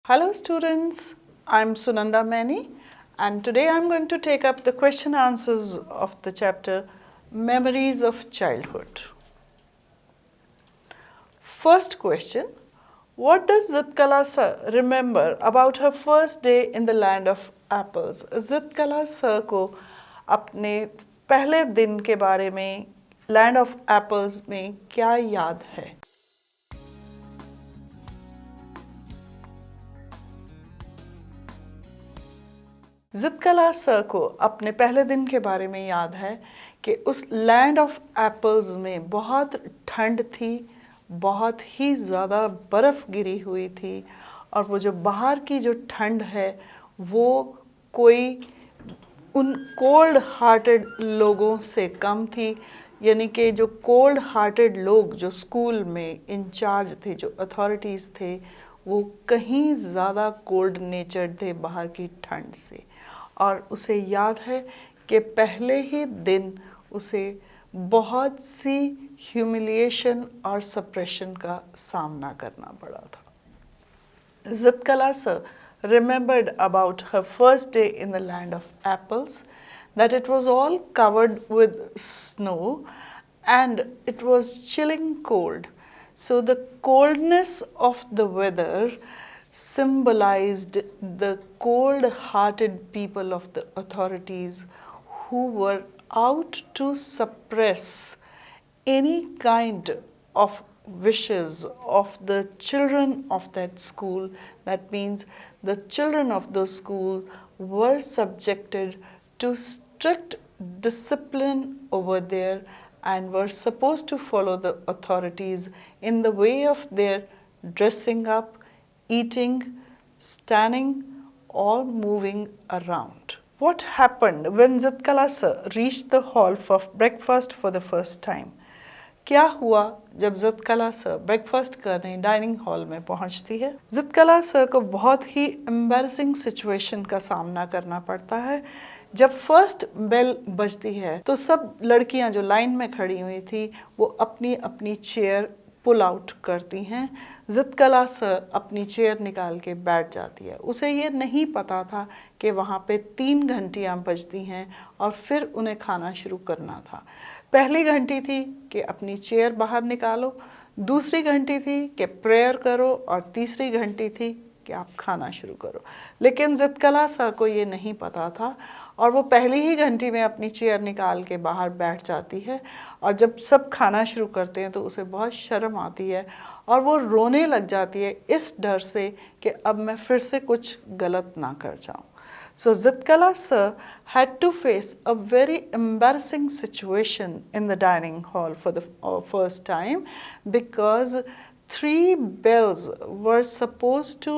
Hello students, I'm Sunanda Mani and today I'm going to take up the question answers of the chapter Memories of Childhood. First question, what does Zitkala sir remember about her first day in the land of apples? Zitkala sir को अपने पहले दिन के बारे में land of apples में क्या याद है? ज़िदकला सर को अपने पहले दिन के बारे में याद है कि उस लैंड ऑफ एप्पल्स में बहुत ठंड थी, बहुत ही ज़्यादा बर्फ़ गिरी हुई थी और वो जो बाहर की जो ठंड है वो कोई उन कोल्ड हार्टेड लोगों से कम थी। यानी कि जो कोल्ड हार्टेड लोग जो स्कूल में इंचार्ज थे, जो अथॉरिटीज़ थे, वो कहीं ज़्यादा कोल्ड नेचर्ड थे बाहर की ठंड से। और उसे याद है कि पहले ही दिन उसे बहुत सी ह्यूमिलिएशन और सप्रेशन का सामना करना पड़ा था। ज़िदकला sir remembered about her first day in the land of apples, that it was all covered with snow and it was chilling cold. So the coldness of the weather symbolized the cold-hearted people of the authorities who were out to suppress any kind of wishes of the children of that school. That means the children of those schools were subjected to strict discipline over there and were supposed to follow the authorities in the way of their dressing up, eating, standing, or moving around. What happened when Zitkala sir reached the hall for breakfast for the first time? क्या हुआ जब ज़िदकला sir breakfast करने dining hall में पहुंचती है? ज़िदकला sir को बहुत ही embarrassing situation का सामना करना पड़ता है। जब फर्स्ट बेल बजती है तो सब लड़कियां जो लाइन में खड़ी हुई थी वो अपनी अपनी चेयर पुल आउट करती हैं। ज़िदकला सर अपनी चेयर निकाल के बैठ जाती है। उसे ये नहीं पता था कि वहाँ पे 3 घंटियाँ बजती हैं और फिर उन्हें खाना शुरू करना था। पहली घंटी थी कि अपनी चेयर बाहर निकालो, दूसरी घंटी थी कि प्रेयर करो और तीसरी घंटी थी कि आप खाना शुरू करो। लेकिन ज़िदकला सर को ये नहीं पता था और वो पहली ही घंटी में अपनी चेयर निकाल के बाहर बैठ जाती है और जब सब खाना शुरू करते हैं तो उसे बहुत शर्म आती है और वो रोने लग जाती है इस डर से कि अब मैं फिर से कुछ गलत ना कर जाऊँ। So Zitkala sir had to face a very embarrassing situation in the dining hall for the first time because 3 bells were supposed to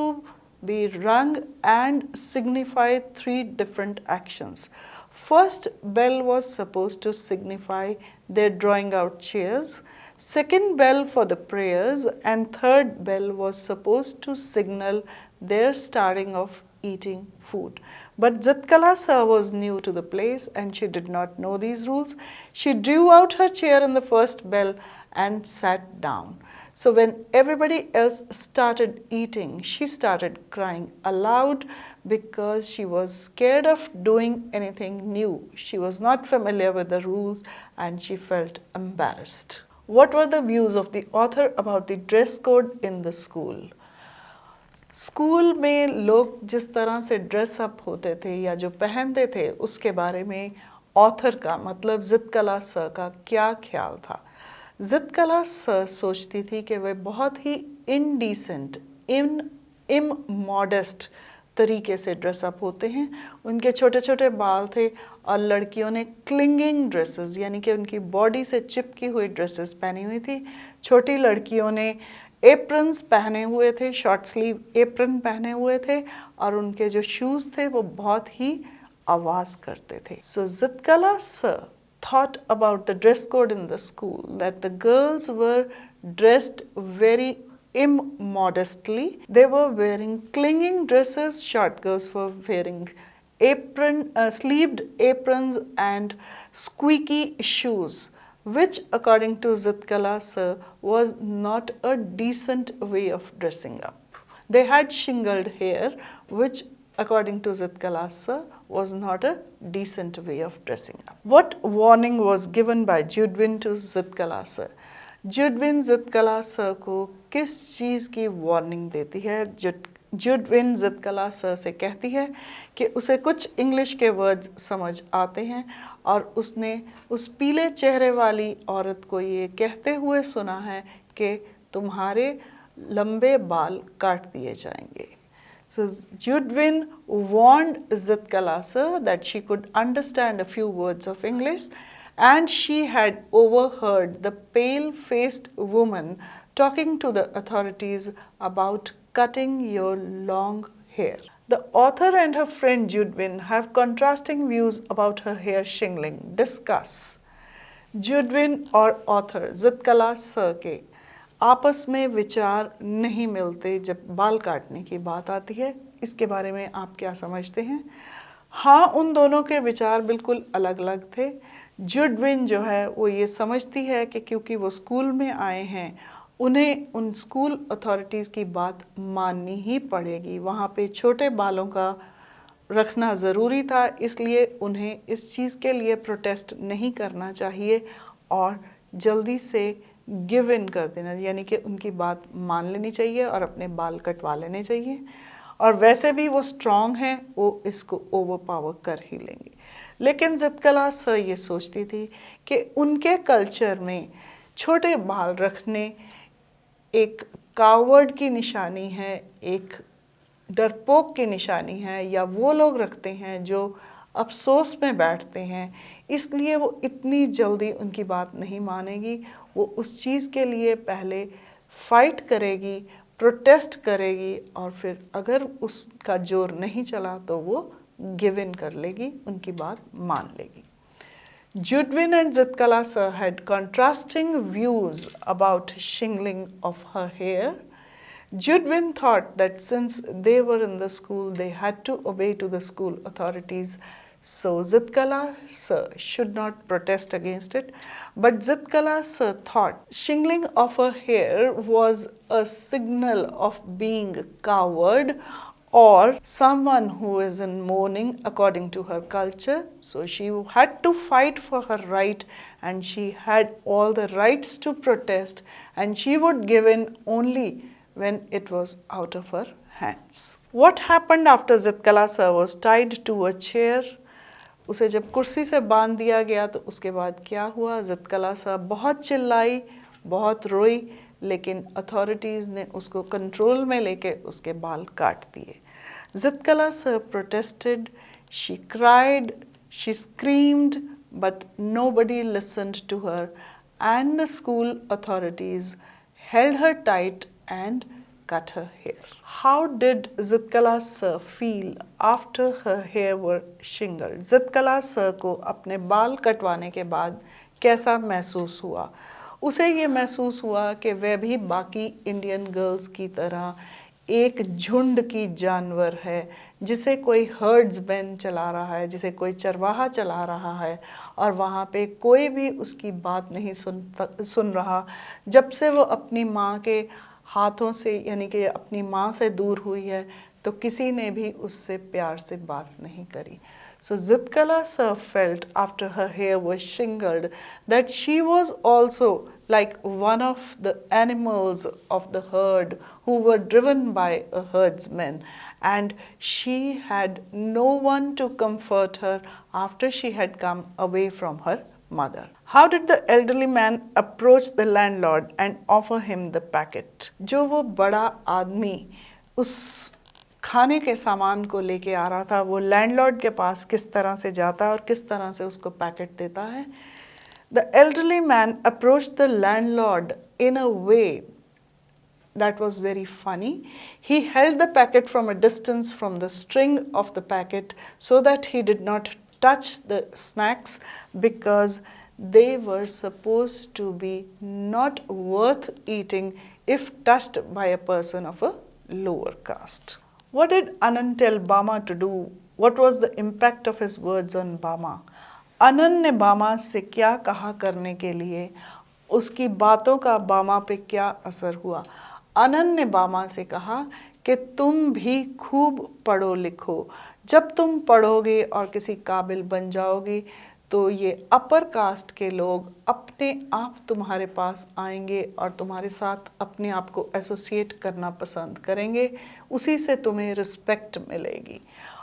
be rung and signify 3 different actions. First bell was supposed to signify their drawing out chairs, second bell for the prayers, and third bell was supposed to signal their starting of eating food. But Zitkala sir was new to the place and she did not know these rules. She drew out her chair in the first bell and sat down. So when everybody else started eating, she started crying aloud because she was scared of doing anything new. She was not familiar with the rules and she felt embarrassed. What were the views of the author about the dress code in the school? School में लोग जिस तरह से dress up होते थे या जो पहनते थे उसके बारे में ऑथर का मतलब ज़िदकला सर का क्या ख्याल था? ज़िदकला सर सोचती थी कि वे बहुत ही इनडिसेंट, इममॉडेस्ट तरीके से ड्रेसअप होते हैं। उनके छोटे छोटे बाल थे और लड़कियों ने क्लिंगिंग ड्रेसेस यानी कि उनकी बॉडी से चिपकी हुई ड्रेसेस पहनी हुई थी। छोटी लड़कियों ने एप्रन्स पहने हुए थे, शॉर्ट स्लीव एप्रन पहने हुए थे और उनके जो शूज़ थे वो बहुत ही आवाज़ करते थे। So Zitkala sir thought about the dress code in the school, that the girls were dressed very immodestly. They were wearing clinging dresses, short girls were wearing sleeved aprons and squeaky shoes, which according to Zitkala sir was not a decent way of dressing up. They had shingled hair, which according to Zitkala sir was not a decent way of dressing up. What warning was given by Judwin to Zitkala sir? Judwin Zitkala sir को किस चीज़ की warning देती है? जुडविन ज़िदकला sir से कहती है कि उसे कुछ इंग्लिश के वर्ड्स समझ आते हैं और उसने उस पीले चेहरे वाली औरत को ये कहते हुए सुना है कि तुम्हारे लंबे बाल काट दिए जाएंगे. So Judwin warned Zitkala sir that she could understand a few words of English, and she had overheard the pale-faced woman talking to the authorities about cutting your long hair. The author and her friend Judwin have contrasting views about her hair shingling. Discuss. Judwin और author Zitkala sir के आपस में विचार नहीं मिलते जब बाल काटने की बात आती है. इसके बारे में आप क्या समझते हैं? हाँ, उन दोनों के विचार बिल्कुल अलग अलग थे. जुडविन जो है वो ये समझती है कि क्योंकि वो स्कूल में आए हैं, उन्हें उन स्कूल अथॉरिटीज़ की बात माननी ही पड़ेगी. वहाँ पे छोटे बालों का रखना ज़रूरी था, इसलिए उन्हें इस चीज़ के लिए प्रोटेस्ट नहीं करना चाहिए और जल्दी से गिव इन कर देना, यानी कि उनकी बात मान लेनी चाहिए और अपने बाल कटवा लेने चाहिए. और वैसे भी वो स्ट्रॉन्ग हैं, वो इसको ओवर पावर कर ही लेंगे. लेकिन ज़िदकला सर ये सोचती थी कि उनके कल्चर में छोटे बाल रखने एक कावर्ड की निशानी है, एक डरपोक की निशानी है, या वो लोग रखते हैं जो अफसोस में बैठते हैं. इसलिए वो इतनी जल्दी उनकी बात नहीं मानेगी. वो उस चीज़ के लिए पहले फ़ाइट करेगी, प्रोटेस्ट करेगी, और फिर अगर उसका जोर नहीं चला तो वो गिव इन कर लेगी, उनकी बात मान लेगी. Judwin and Zitkala sir had contrasting views about shingling of her hair. Judwin thought that since they were in the school, they had to obey to the school authorities. So Zitkala sir should not protest against it. But Zitkala sir thought shingling of her hair was a signal of being coward or someone who is in mourning according to her culture. So she had to fight for her right, and she had all the rights to protest, and she would give in only when it was out of her hands. What happened after Zitkala sir was tied to a chair? उसे जब कुर्सी से बांध दिया गया तो उसके बाद क्या हुआ? ज़िदकला सर बहुत चिल्लाई, बहुत रोई, लेकिन अथॉरिटीज़ ने उसको कंट्रोल में लेके उसके बाल काट दिए. Zitkala sir protested, she cried, she screamed, but nobody listened to her, and the school authorities held her tight and cut her hair. How did Zitkala sir feel after her hair were shingled? Zitkala sir को अपने बाल कटवाने के बाद कैसा महसूस हुआ? उसे ये महसूस हुआ कि वह भी बाकी इंडियन गर्ल्स की तरह एक झुंड की जानवर है, जिसे कोई हर्ड्समैन चला रहा है, जिसे कोई चरवाहा चला रहा है, और वहाँ पे कोई भी उसकी बात नहीं सुन रहा. जब से वो अपनी माँ के हाथों से, यानी कि अपनी माँ से दूर हुई है, तो किसी ने भी उससे प्यार से बात नहीं करी. So Zitkala sir felt after her hair was shingled that she was also like one of the animals of the herd who were driven by a herdsman, and she had no one to comfort her after she had come away from her mother. How did the elderly man approach the landlord and offer him the packet? जो वो बड़ा आदमी उस खाने के सामान को लेके आ रहा था, वो लैंडलॉर्ड के पास किस तरह से जाता है और किस तरह से उसको पैकेट देता है? The elderly man approached the landlord in a way that was very funny. He held the packet from a distance from the string of the packet so that he did not touch the snacks, because they were supposed to be not worth eating if touched by a person of a lower caste. What did Anand tell Bama to do? What was the impact of his words on Bama? अनन ने बामा से क्या कहा करने के लिए, उसकी बातों का बामा पे क्या असर हुआ? अनन ने बामा से कहा कि तुम भी खूब पढ़ो लिखो। जब तुम पढ़ोगे और किसी काबिल बन जाओगे तो ये अपर कास्ट के लोग अपने आप तुम्हारे पास आएंगे और तुम्हारे साथ अपने आप को एसोसिएट करना पसंद करेंगे, उसी से तुम्हें रिस्पेक्ट मिलेगी।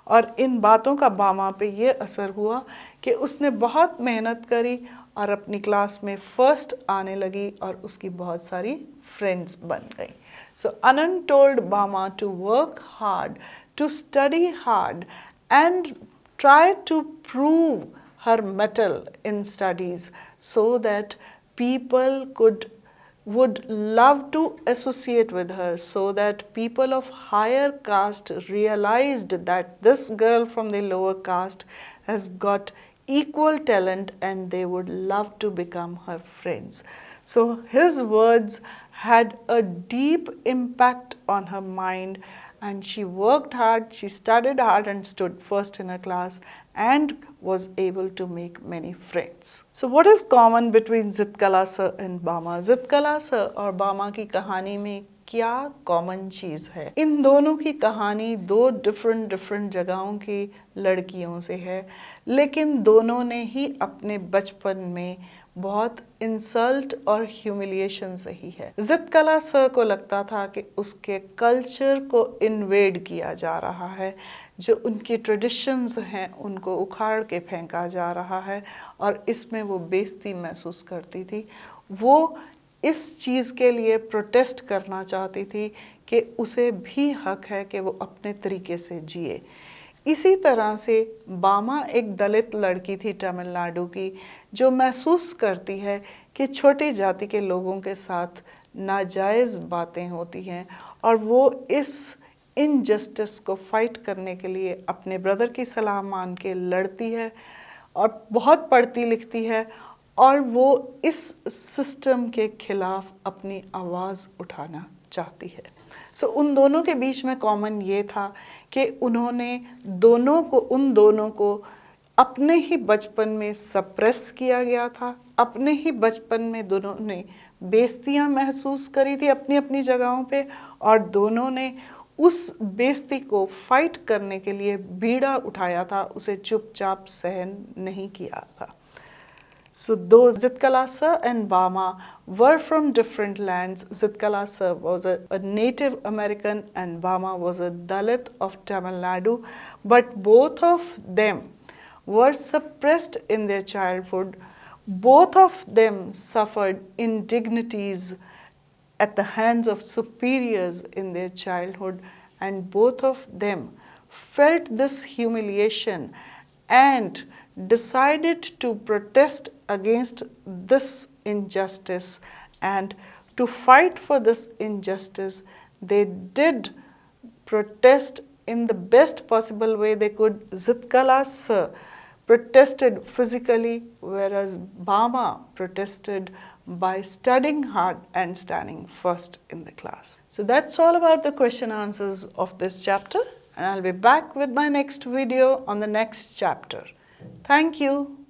और इन बातों का बामा पे ये असर हुआ कि उसने बहुत मेहनत करी और अपनी क्लास में फर्स्ट आने लगी और उसकी बहुत सारी फ्रेंड्स बन गई। So Anant told Bama to work hard, to study hard and try to prove her mettle in studies so that people would love to associate with her, so that people of higher caste realized that this girl from the lower caste has got equal talent and they would love to become her friends. So his words had a deep impact on her mind, and she worked hard, she studied hard and stood first in her class and was able to make many friends. So what is common between Zitkala sir and Bama? Zitkala sir और बामा की कहानी में क्या common चीज़ है? इन दोनों की कहानी दो डिफरेंट जगहों की लड़कियों से है, लेकिन दोनों ने ही अपने बचपन में बहुत इंसल्ट और ह्यूमिलिएशन सही है। ज़िदकला सर को लगता था कि उसके कल्चर को इन्वेड किया जा रहा है, जो उनकी ट्रेडिशंस हैं उनको उखाड़ के फेंका जा रहा है और इसमें वो बेइज्जती महसूस करती थी। वो इस चीज़ के लिए प्रोटेस्ट करना चाहती थी कि उसे भी हक है कि वो अपने तरीके से जिए। इसी तरह से बामा एक दलित लड़की थी तमिलनाडु की, जो महसूस करती है कि छोटी जाति के लोगों के साथ नाजायज़ बातें होती हैं और वो इस इनजस्टिस को फाइट करने के लिए अपने ब्रदर की सलाह मान के लड़ती है और बहुत पढ़ती लिखती है और वो इस सिस्टम के खिलाफ अपनी आवाज़ उठाना चाहती है। सो उन दोनों के बीच में कॉमन ये था कि उन दोनों को अपने ही बचपन में सप्रेस किया गया था। अपने ही बचपन में दोनों ने बेइज्जतियाँ महसूस करी थी अपनी अपनी जगहों पे और दोनों ने उस बेइज्जती को फाइट करने के लिए बीड़ा उठाया था, उसे चुपचाप सहन नहीं किया था। So though Zitkala sir and Bama were from different lands, Zitkala sir was a Native American and Bama was a Dalit of Tamil Nadu, but both of them were suppressed in their childhood. Both of them suffered indignities at the hands of superiors in their childhood, and both of them felt this humiliation and decided to protest against this injustice, and to fight for this injustice they did protest in the best possible way they could. Zitkala sir protested physically, whereas Bama protested by studying hard and standing first in the class. So that's all about the question answers of this chapter, and I'll be back with my next video on the next chapter. Thank you.